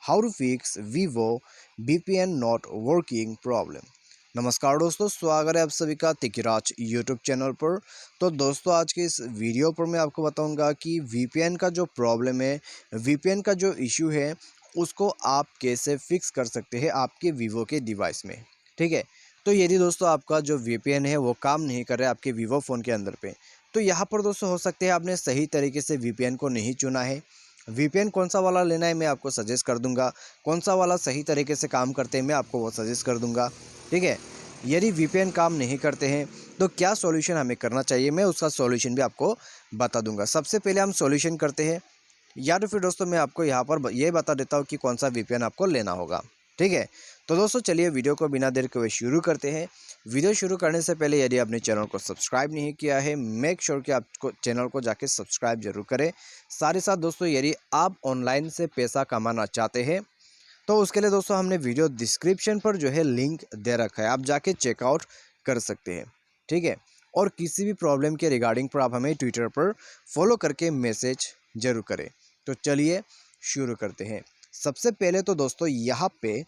How to fix Vivo VPN not working problem. नमस्कार दोस्तों, स्वागत है आप सभी का तिकिराज यूट्यूब चैनल पर। तो दोस्तों, आज के इस वीडियो पर मैं आपको बताऊंगा कि VPN का जो प्रॉब्लम है, VPN का जो इशू है, उसको आप कैसे फिक्स कर सकते हैं आपके वीवो के डिवाइस में। ठीक है, तो यदि दोस्तों आपका जो VPN है वो काम नहीं कर रहा है आपके वीवो फ़ोन के अंदर पे, तो यहाँ पर दोस्तों हो सकते हैं आपने सही तरीके से VPN को नहीं चुना है। VPN कौन सा वाला लेना है मैं आपको सजेस्ट कर दूंगा, कौन सा वाला सही तरीके से काम करते हैं मैं आपको वो सजेस्ट कर दूंगा। ठीक है, यदि VPN काम नहीं करते हैं तो क्या सॉल्यूशन हमें करना चाहिए, मैं उसका सॉल्यूशन भी आपको बता दूंगा। सबसे पहले हम सॉल्यूशन करते हैं, या तो फिर दोस्तों मैं आपको यहाँ पर ये बता देता हूँ कि कौन सा VPN आपको लेना होगा। ठीक है, तो दोस्तों चलिए वीडियो को बिना देर के हुए शुरू करते हैं। वीडियो शुरू करने से पहले यदि आपने चैनल को सब्सक्राइब नहीं किया है, मेक श्योर कि आपको चैनल को जाके सब्सक्राइब जरूर करें। साथ ही साथ दोस्तों, यदि आप ऑनलाइन से पैसा कमाना चाहते हैं तो उसके लिए दोस्तों हमने वीडियो डिस्क्रिप्शन पर जो है लिंक दे रखा है, आप जाके चेकआउट कर सकते हैं। ठीक है, और किसी भी प्रॉब्लम के रिगार्डिंग पर आप हमें ट्विटर पर फॉलो करके मैसेज जरूर करें। तो चलिए शुरू करते हैं। सबसे पहले तो दोस्तों यहाँ पे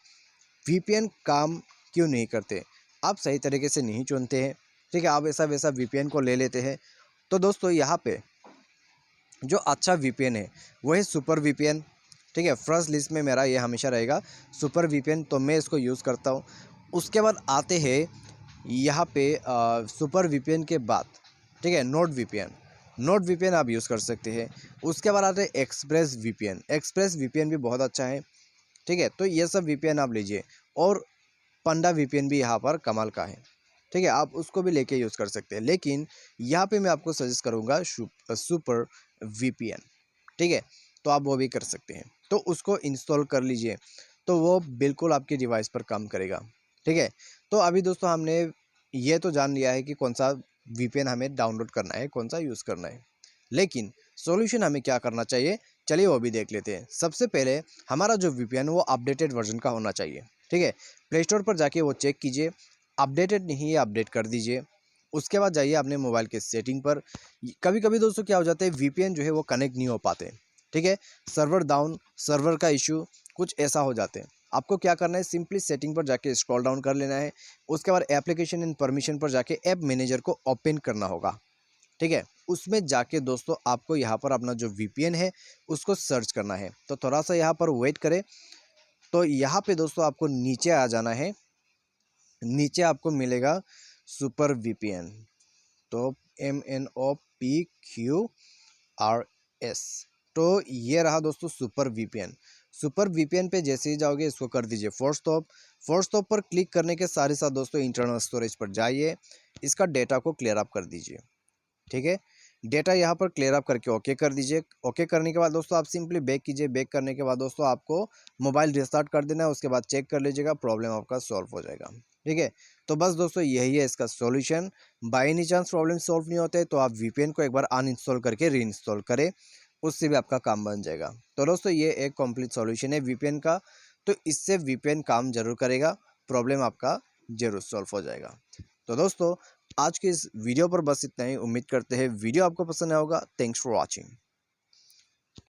VPN काम क्यों नहीं करते, आप सही तरीके से नहीं चुनते हैं। ठीक है, आप ऐसा वैसा VPN को ले लेते हैं। तो दोस्तों यहाँ पे जो अच्छा VPN है वो है सुपर VPN। ठीक है, फर्स्ट लिस्ट में मेरा ये हमेशा रहेगा सुपर VPN, तो मैं इसको यूज़ करता हूँ। उसके बाद आते हैं यहाँ पे सुपर VPN के बाद, ठीक है, नोट VPN आप यूज़ कर सकते हैं। उसके बाद आते हैं एक्सप्रेस VPN भी बहुत अच्छा है। ठीक है, तो ये सब VPN आप लीजिए, और पंडा VPN भी यहाँ पर कमाल का है। ठीक है, आप उसको भी लेके यूज़ कर सकते हैं, लेकिन यहाँ पे मैं आपको सजेस्ट करूँगा सुपर VPN। ठीक है, तो आप वो भी कर सकते हैं, तो उसको इंस्टॉल कर लीजिए, तो वो बिल्कुल आपके डिवाइस पर काम करेगा। ठीक है, तो अभी दोस्तों हमने ये तो जान लिया है कि कौन सा VPN हमें डाउनलोड करना है, कौन सा यूज़ करना है, लेकिन सॉल्यूशन हमें क्या करना चाहिए, चलिए वो भी देख लेते हैं। सबसे पहले हमारा जो VPN वो अपडेटेड वर्जन का होना चाहिए। ठीक है, प्ले स्टोर पर जाके वो चेक कीजिए, अपडेटेड नहीं है अपडेट कर दीजिए। उसके बाद जाइए अपने मोबाइल के सेटिंग पर। कभी कभी दोस्तों क्या हो जाता है, VPN जो है वो कनेक्ट नहीं हो पाते। ठीक है, सर्वर डाउन, सर्वर का इशू, कुछ ऐसा हो जाते हैं। आपको क्या करना है, सिंपली सेटिंग पर जाके स्क्रॉल डाउन कर लेना है। उसके बाद एप्लीकेशन एंड परमिशन पर जाके ऐप मैनेजर को ओपन करना होगा। ठीक है, उसमें जाके दोस्तों आपको यहाँ पर अपना जो VPN है उसको सर्च करना है। तो थोड़ा सा यहाँ पर वेट करें। तो यहाँ पे दोस्तों आपको नीचे आ जाना है, नीचे आपको मिलेगा सुपर VPN, तो MNOPQRS। तो ये रहा दोस्तों सुपर VPN पे जैसे ही जाओगे इसको कर दीजिए फोर्स स्टॉप पर क्लिक करने के साथ ही साथ दोस्तों इंटरनल स्टोरेज पर जाइए, इसका डेटा को क्लियर अप कर दीजिए। ठीक है, डेटा यहाँ पर क्लियर अप करके ओके कर दीजिए। ओके करने के बाद दोस्तों आप सिंपली बैक कीजिए। बैक करने के बाद दोस्तों आपको मोबाइल रिस्टार्ट कर देना है, उसके बाद चेक कर लीजिएगा, प्रॉब्लम आपका सॉल्व हो जाएगा। ठीक है, तो बस दोस्तों यही है इसका solution. By any chance problem solve नहीं होते तो आप VPN को एक बार अनइंस्टॉल करके रीइंस्टॉल करें, उससे भी आपका काम बन जाएगा। तो दोस्तों ये एक कंप्लीट सॉल्यूशन है VPN का, तो इससे VPN काम जरूर करेगा, प्रॉब्लम आपका जरूर सॉल्व हो जाएगा। तो दोस्तों आज के इस वीडियो पर बस इतना ही। उम्मीद करते हैं वीडियो आपको पसंद आया होगा। Thanks for watching.